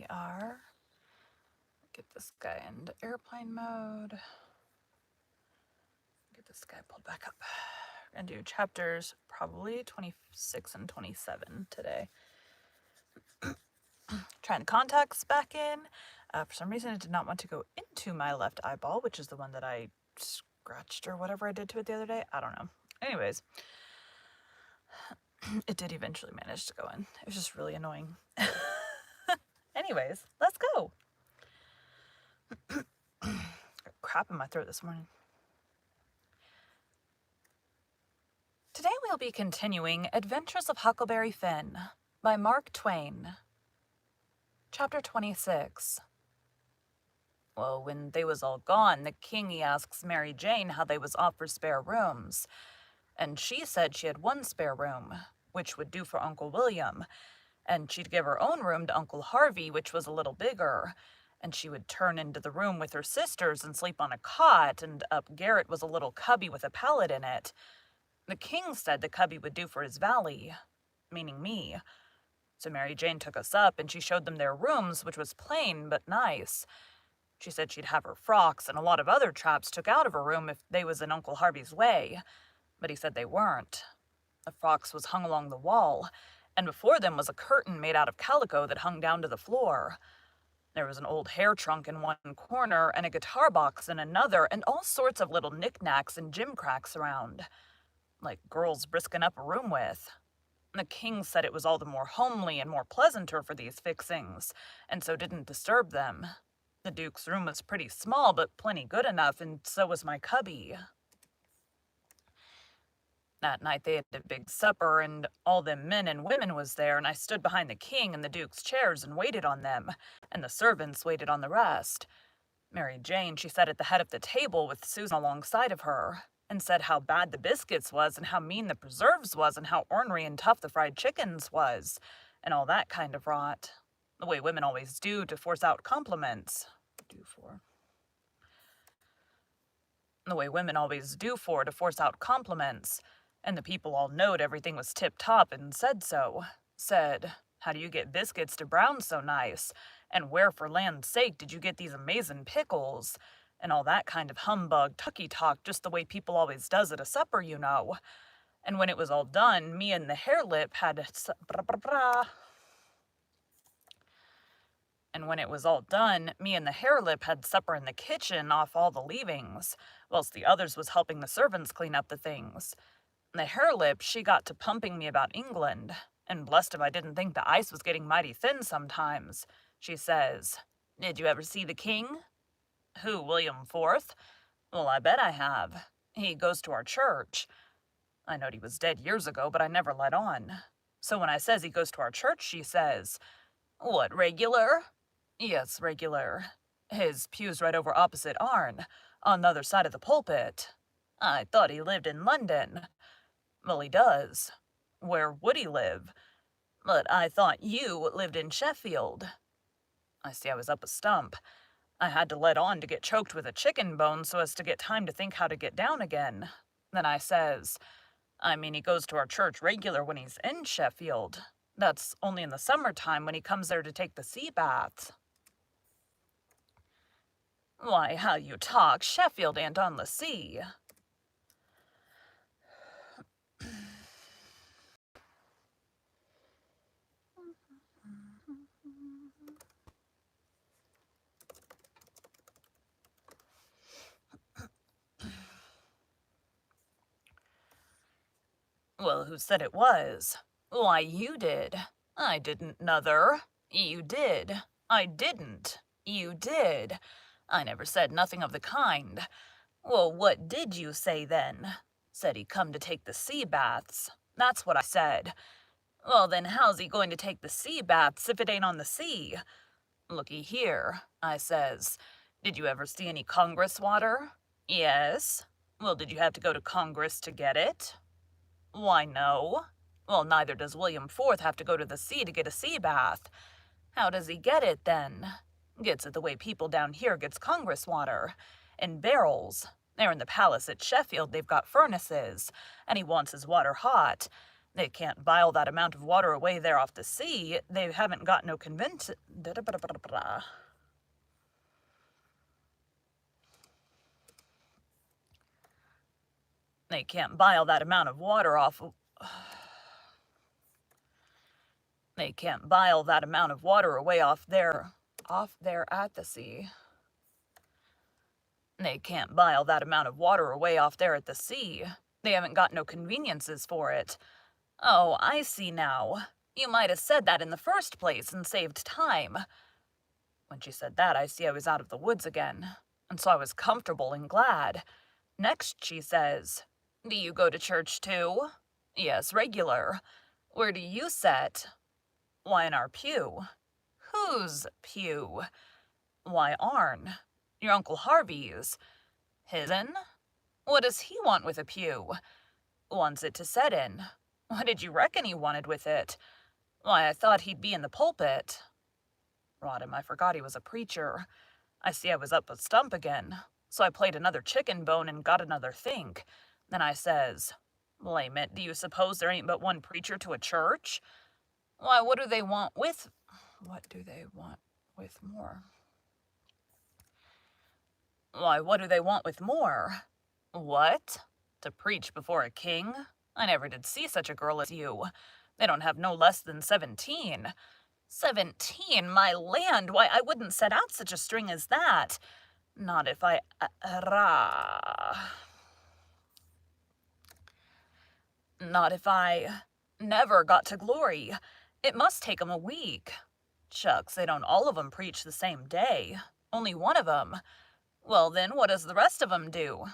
we are. Get this guy into airplane mode. Get this guy pulled back up. We're going to do chapters probably 26 and 27 today. Trying the contacts back in. For some reason, it did not want to go into my left eyeball, which is the one that I scratched or whatever I did to it the other day. I don't know. Anyways, it did eventually manage to go in. It was just really annoying. Anyways, let's go. Crap in my throat this morning. Today we'll be continuing Adventures of Huckleberry Finn by Mark Twain. Chapter 26. Well, when they was all gone, the king he asks Mary Jane how they was off for spare rooms, and she said she had one spare room, which would do for Uncle William, and she'd give her own room to Uncle Harvey, which was a little bigger, and she would turn into the room with her sisters and sleep on a cot, and up garret was a little cubby with a pallet in it. The king said the cubby would do for his valley, meaning me. So Mary Jane took us up, and she showed them their rooms, which was plain but nice. She said she'd have her frocks and a lot of other traps took out of her room if they was in Uncle Harvey's way, but he said they weren't. The frocks was hung along the wall, and before them was a curtain made out of calico that hung down to the floor. There was an old hair trunk in one corner and a guitar box in another, and all sorts of little knickknacks and gimcracks around, like girls brisking up a room with. The king said it was all the more homely and more pleasanter for these fixings, and so didn't disturb them. The Duke's room was pretty small, but plenty good enough, and so was my cubby. That night they had a big supper, and all them men and women was there, and I stood behind the king and the Duke's chairs and waited on them, and the servants waited on the rest. Mary Jane, she sat at the head of the table with Susan alongside of her, and said how bad the biscuits was, and how mean the preserves was, and how ornery and tough the fried chickens was, and all that kind of rot. The way women always do to force out compliments. The way women always do to force out compliments. And the people all knowed everything was tip-top and said so. Said, how do you get biscuits to brown so nice? And where for land's sake did you get these amazing pickles? And all that kind of humbug, tucky talk, just the way people always does at a supper, you know. And when it was all done, me and the hare lip had supper in the kitchen off all the leavings, whilst the others was helping the servants clean up the things. The hare lip, she got to pumping me about England, and blessed if I didn't think the ice was getting mighty thin sometimes. She says, did you ever see the king? Who, William IV? Well, I bet I have. He goes to our church. I knowed he was dead years ago, but I never let on. So when I says he goes to our church, she says, what, regular? Yes, regular. His pew's right over opposite ourn, on the other side of the pulpit. I thought he lived in London. Well, he does. Where would he live? But I thought you lived in Sheffield. I see I was up a stump. I had to let on to get choked with a chicken bone so as to get time to think how to get down again. Then I says, I mean, he goes to our church regular when he's in Sheffield. That's only in the summertime when he comes there to take the sea baths. Why, how you talk. Sheffield ain't on the sea. Well, who said it was? Why, you did. I didn't, nother. You did. I didn't. You did. I never said nothing of the kind. Well, what did you say then? Said he come to take the sea baths. That's what I said. Well, then how's he going to take the sea baths if it ain't on the sea? Looky here, I says. Did you ever see any Congress water? Yes. Well, did you have to go to Congress to get it? Why, no. Well, neither does William IV have to go to the sea to get a sea bath. How does he get it, then? Gets it the way people down here gets Congress water. In barrels. There in the palace at Sheffield they've got furnaces, and he wants his water hot. They can't bile that amount of water away there off the sea. They haven't got no convince. They can't bile that amount of water off. They can't bile that amount of water away off there at the sea. They can't bile that amount of water away off there at the sea. They haven't got no conveniences for it. Oh, I see now. You might have said that in the first place and saved time. When she said that, I see I was out of the woods again, and so I was comfortable and glad. Next she says, "Do you go to church too?" "Yes, regular." "Where do you set?" "Why, in our pew." "Whose pew?" "Why, ourn. Your Uncle Harvey's." "His'n? What does he want with a pew?" "Wants it to set in." "What did you reckon he wanted with it?" "Why, I thought he'd be in the pulpit." Rot him, I forgot he was a preacher. I see I was up a stump again, so I played another chicken bone and got another think. Then I says, "Blame it, do you suppose there ain't but one preacher to a church?" "Why, what do they want with more?" "Why, what do they want with more?" "What? To preach before a king? I never did see such a girl as you. They don't have no less than 17. 17, my land! Why, I wouldn't set out such a string as that. Not if I never got to glory. It must take 'em a week. Shucks, they don't all of 'em preach the same day. Only one of 'em. Well, then, what does the rest of 'em do?"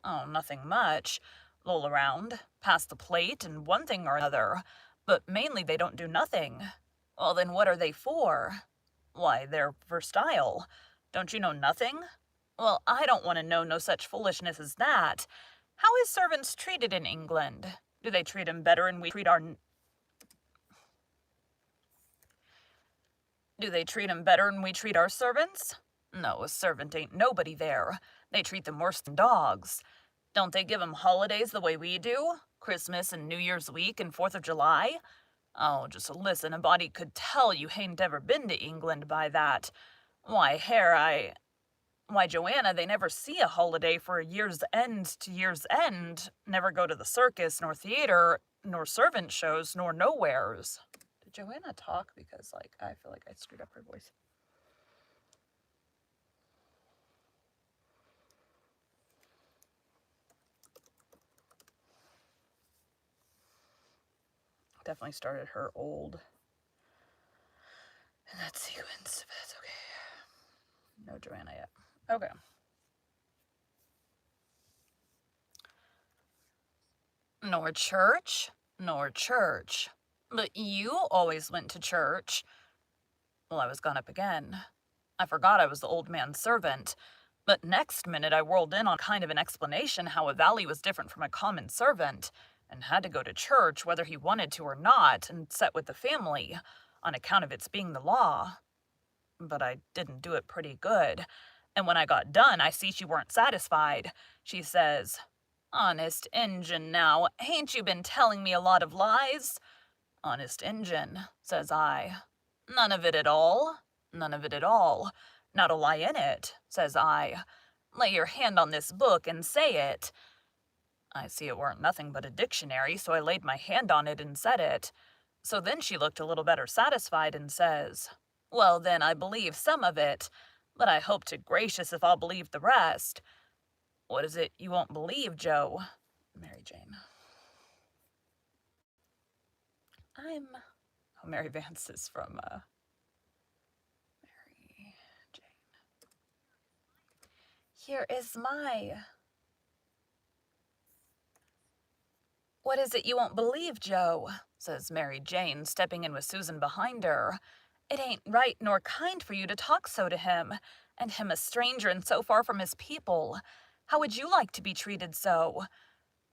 "Oh, nothing much. Loll around, pass the plate, and one thing or another. But mainly they don't do nothing." "Well, then, what are they for?" "Why, they're for style. Don't you know nothing?" "Well, I don't want to know no such foolishness as that. How is servants treated in England? Do they treat 'em better than we treat our... Do they treat 'em better than we treat our servants? No, a servant ain't nobody there. They treat them worse than dogs. Don't they give 'em holidays the way we do? Christmas and New Year's week and 4th of July? Oh, just listen, a body could tell you hain't ever been to England by that. Why, Why, Joanna, they never see a holiday for a year's end to year's end. Never go to the circus, nor theater, nor servant shows, nor nowheres. Did Joanna talk? Because, I feel like I screwed up her voice. Definitely started her old in that sequence, but it's okay. No Joanna yet. Okay. Nor church? Nor church. But you always went to church. Well, I was gone up again. I forgot I was the old man's servant. But next minute I whirled in on kind of an explanation how a valley was different from a common servant, and had to go to church whether he wanted to or not, and set with the family, on account of its being the law. But I didn't do it pretty good, and when I got done I see she weren't satisfied. She says, "Honest Injun, now, hain't you been telling me a lot of lies?" "Honest Injun," says I. "None of it at all?" "None of it at all. Not a lie in it," says I. "Lay your hand on this book and say it." I see it weren't nothing but a dictionary, so I laid my hand on it and said it. So then she looked a little better satisfied and says, "Well, then, I believe some of it, but I hope to gracious if I'll believe the rest." "What is it you won't believe, Joe?" Mary Jane. Mary Vance is from, Mary Jane. Here is my... "What is it you won't believe, Joe?" says Mary Jane, stepping in with Susan behind her. "It ain't right nor kind for you to talk so to him, and him a stranger and so far from his people. How would you like to be treated so?"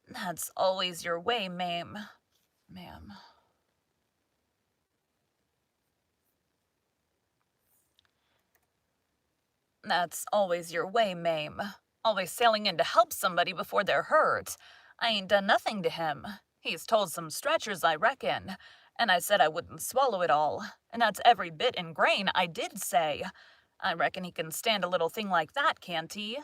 "That's always your way, ma'am." "That's always your way, ma'am. Always sailing in to help somebody before they're hurt. I ain't done nothing to him. He's told some stretchers, I reckon, and I said I wouldn't swallow it all, and that's every bit in grain I did say. I reckon he can stand a little thing like that, can't he?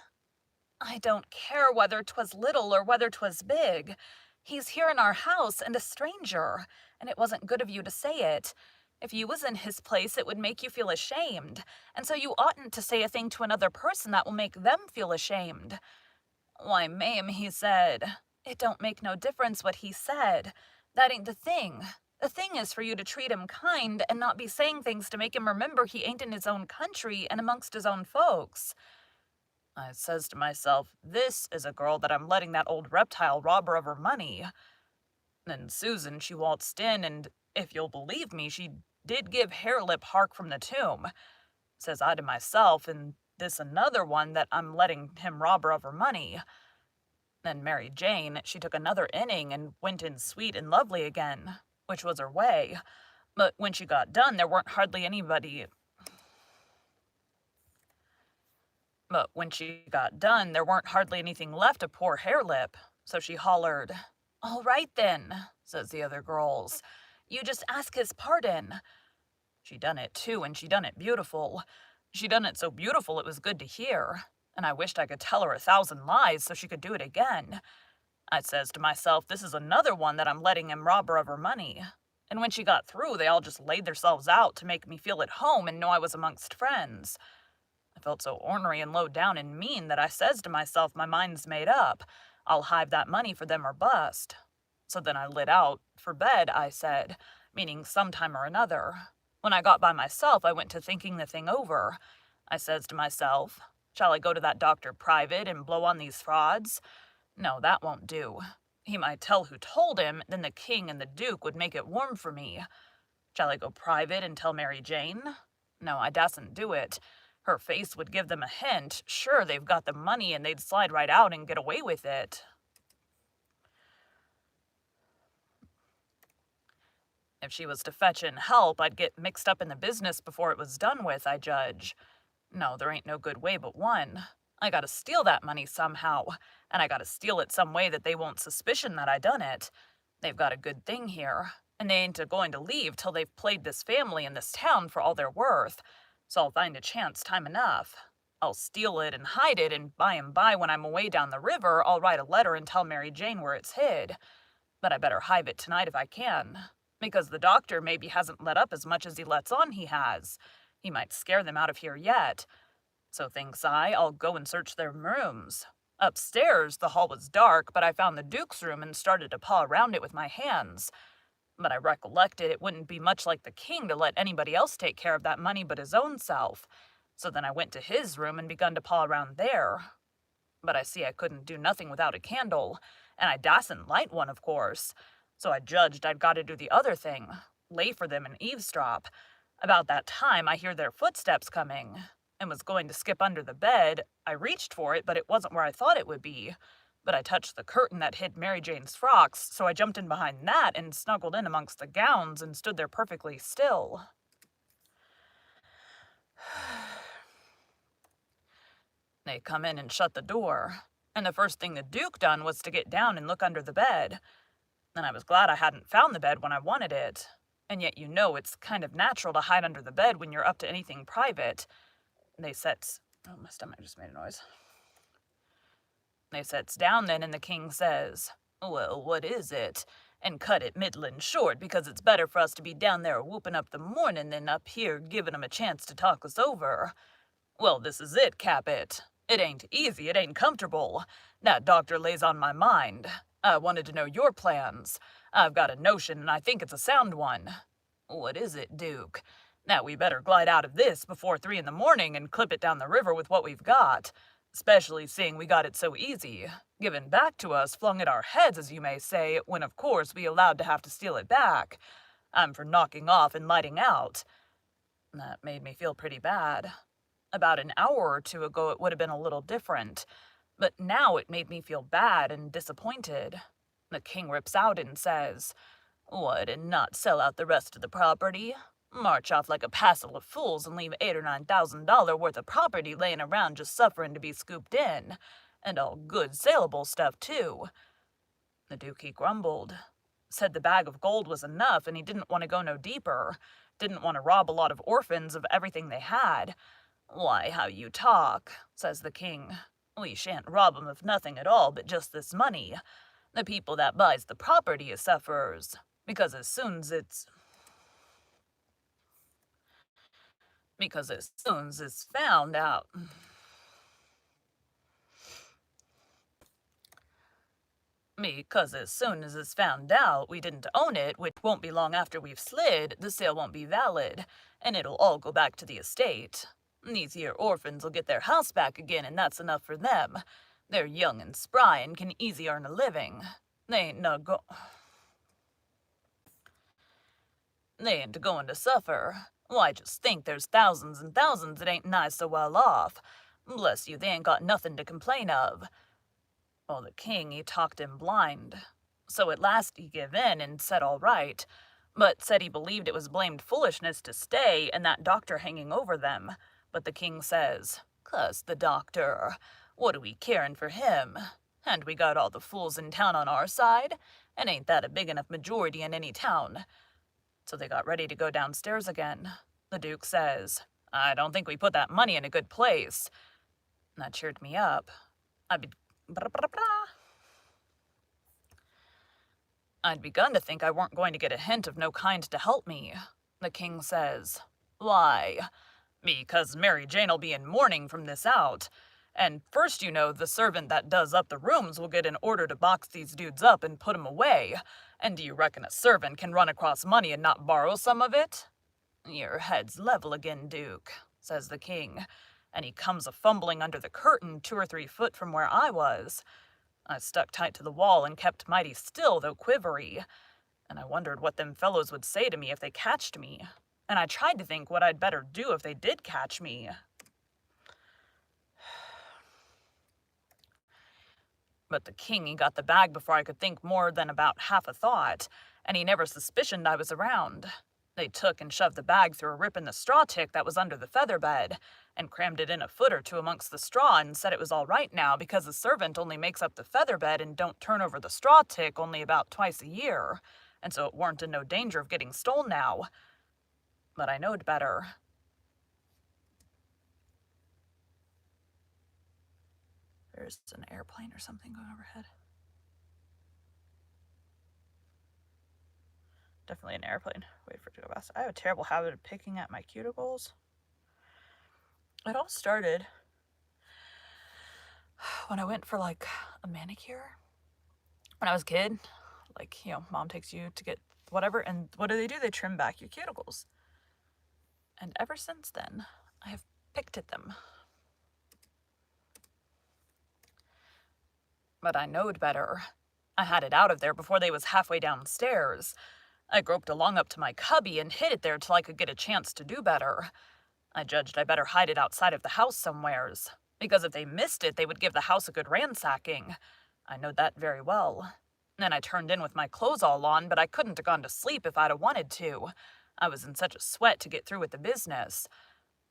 I don't care whether 'twas little or whether 'twas big. He's here in our house and a stranger, and it wasn't good of you to say it. If you was in his place, it would make you feel ashamed, and so you oughtn't to say a thing to another person that will make them feel ashamed. Why, ma'am, he said. It don't make no difference what he said. That ain't the thing. The thing is for you to treat him kind and not be saying things to make him remember he ain't in his own country and amongst his own folks. I says to myself, this is a girl that I'm letting that old reptile rob her of her money. Then Susan, she waltzed in, and if you'll believe me, she did give Harelip hark from the tomb. Says I to myself, and this another one that I'm letting him rob her of her money. Then Mary Jane, she took another inning and went in sweet and lovely again, which was her way. But when she got done, there weren't hardly anybody. But when she got done, there weren't hardly anything left of poor Harelip. So she hollered, "All right then," says the other girls. "You just ask his pardon." She done it too, and she done it beautiful. She done it so beautiful it was good to hear, and I wished I could tell her 1,000 lies so she could do it again. I says to myself, this is another one that I'm letting him rob her of her money. And when she got through, they all just laid themselves out to make me feel at home and know I was amongst friends. I felt so ornery and low down and mean that I says to myself my mind's made up. I'll hive that money for them or bust. So then I lit out, for bed, I said, meaning sometime or another. When I got by myself, I went to thinking the thing over. I says to myself, shall I go to that doctor private and blow on these frauds? No, that won't do. He might tell who told him, then the king and the duke would make it warm for me. Shall I go private and tell Mary Jane? No, I dasn't do it. Her face would give them a hint. Sure, they've got the money and they'd slide right out and get away with it. If she was to fetch in help, I'd get mixed up in the business before it was done with, I judge. No, there ain't no good way but one. I gotta steal that money somehow, and I gotta steal it some way that they won't suspicion that I done it. They've got a good thing here, and they ain't a-going to leave till they've played this family in this town for all they're worth, so I'll find a chance time enough. I'll steal it and hide it, and by and by when I'm away down the river, I'll write a letter and tell Mary Jane where it's hid. But I better hive it tonight if I can, because the doctor maybe hasn't let up as much as he lets on he has. He might scare them out of here yet. So thinks I, I'll go and search their rooms. Upstairs, the hall was dark, but I found the Duke's room and started to paw around it with my hands. But I recollected it wouldn't be much like the king to let anybody else take care of that money but his own self. So then I went to his room and begun to paw around there. But I see I couldn't do nothing without a candle, and I dasn't light one, of course. So I judged I'd got to do the other thing, lay for them and eavesdrop. About that time, I hear their footsteps coming, and was going to skip under the bed. I reached for it, but it wasn't where I thought it would be. But I touched the curtain that hid Mary Jane's frocks, so I jumped in behind that and snuggled in amongst the gowns and stood there perfectly still. They come in and shut the door, and the first thing the Duke done was to get down and look under the bed. And I was glad I hadn't found the bed when I wanted it. And yet you know it's kind of natural to hide under the bed when you're up to anything private. They sets... Oh, my stomach just made a noise. They sets down then, and the king says, "Well, what is it? And cut it middlin' short, because it's better for us to be down there whooping up the morning than up here giving 'em a chance to talk us over. Well, this is it, Capet. It ain't easy, it ain't comfortable. That doctor lays on my mind. I wanted to know your plans. I've got a notion, and I think it's a sound one. What is it, Duke? Now we better glide out of this before 3 in the morning and clip it down the river with what we've got, especially seeing we got it so easy, given back to us, flung at our heads, as you may say, when of course we allowed to have to steal it back. I'm for knocking off and lighting out." That made me feel pretty bad. About an hour or two ago it would have been a little different, but now it made me feel bad and disappointed. The king rips out and says, "What, and not sell out the rest of the property? March off like a passel of fools and leave $8,000 or $9,000 worth of property laying around just suffering to be scooped in, and all good saleable stuff too." The Duke, he grumbled. Said the bag of gold was enough and he didn't want to go no deeper. Didn't want to rob a lot of orphans of everything they had. "Why, how you talk," says the king. "We shan't rob 'em of nothing at all but just this money. The people that buys the property is sufferers, because as soon's it's found out because as soon as it's found out we didn't own it, which won't be long after we've slid, the sale won't be valid, and it'll all go back to the estate. These here orphans will get their house back again, and that's enough for them. They're young and spry and can easy earn a living. They ain't going to suffer. Why, just think there's thousands and thousands that ain't nigh so well off. Bless you, they ain't got nothing to complain of." Well, the king, he talked him blind. So at last he give in and said all right, but said he believed it was blamed foolishness to stay and that doctor hanging over them. But the king says, "Cuss the doctor. What are we caring for him? And we got all the fools in town on our side, and ain't that a big enough majority in any town?" So they got ready to go downstairs again. The Duke says, "I don't think we put that money in a good place." And that cheered me up. I'd begun to think I weren't going to get a hint of no kind to help me. The king says, "Why?" "Because Mary Jane'll be in mourning from this out. And first, you know, the servant that does up the rooms will get an order to box these dudes up and put 'em away. And do you reckon a servant can run across money and not borrow some of it?" "Your head's level again, Duke," says the king, and he comes a-fumbling under the curtain 2 or 3 foot from where I was. I stuck tight to the wall and kept mighty still, though quivery, and I wondered what them fellows would say to me if they catched me, and I tried to think what I'd better do if they did catch me. But the king, he got the bag before I could think more than about half a thought, and he never suspicioned I was around. They took and shoved the bag through a rip in the straw tick that was under the feather bed, and crammed it in a foot or two amongst the straw, and said it was all right now because the servant only makes up the feather bed and don't turn over the straw tick only about twice a year, and so it weren't in no danger of getting stole now. But I knowed better. There's an airplane or something going overhead. Definitely an airplane. Wait for it to go past. I have a terrible habit of picking at my cuticles. It all started when I went for like a manicure. When I was a kid, like, you know, mom takes you to get whatever, and what do? They trim back your cuticles. And ever since then, I have picked at them. But I knowed better. I had it out of there before they was halfway downstairs. I groped along up to my cubby and hid it there till I could get a chance to do better. I judged I better hide it outside of the house somewheres, because if they missed it, they would give the house a good ransacking. I knowed that very well. Then I turned in with my clothes all on, but I couldn't have gone to sleep if I'd have wanted to. I was in such a sweat to get through with the business.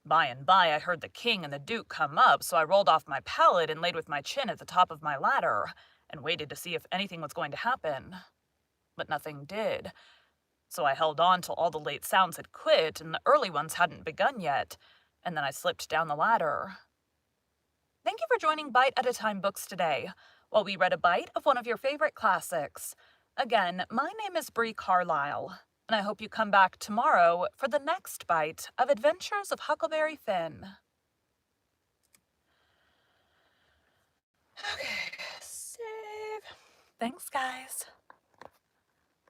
By and by, I heard the king and the duke come up, so I rolled off my pallet and laid with my chin at the top of my ladder, and waited to see if anything was going to happen. But nothing did. So I held on till all the late sounds had quit and the early ones hadn't begun yet, and then I slipped down the ladder. Thank you for joining Bite at a Time Books today, while we read a bite of one of your favorite classics. Again, my name is Bree Carlile, and I hope you come back tomorrow for the next bite of Adventures of Huckleberry Finn. Okay, save. Thanks, guys.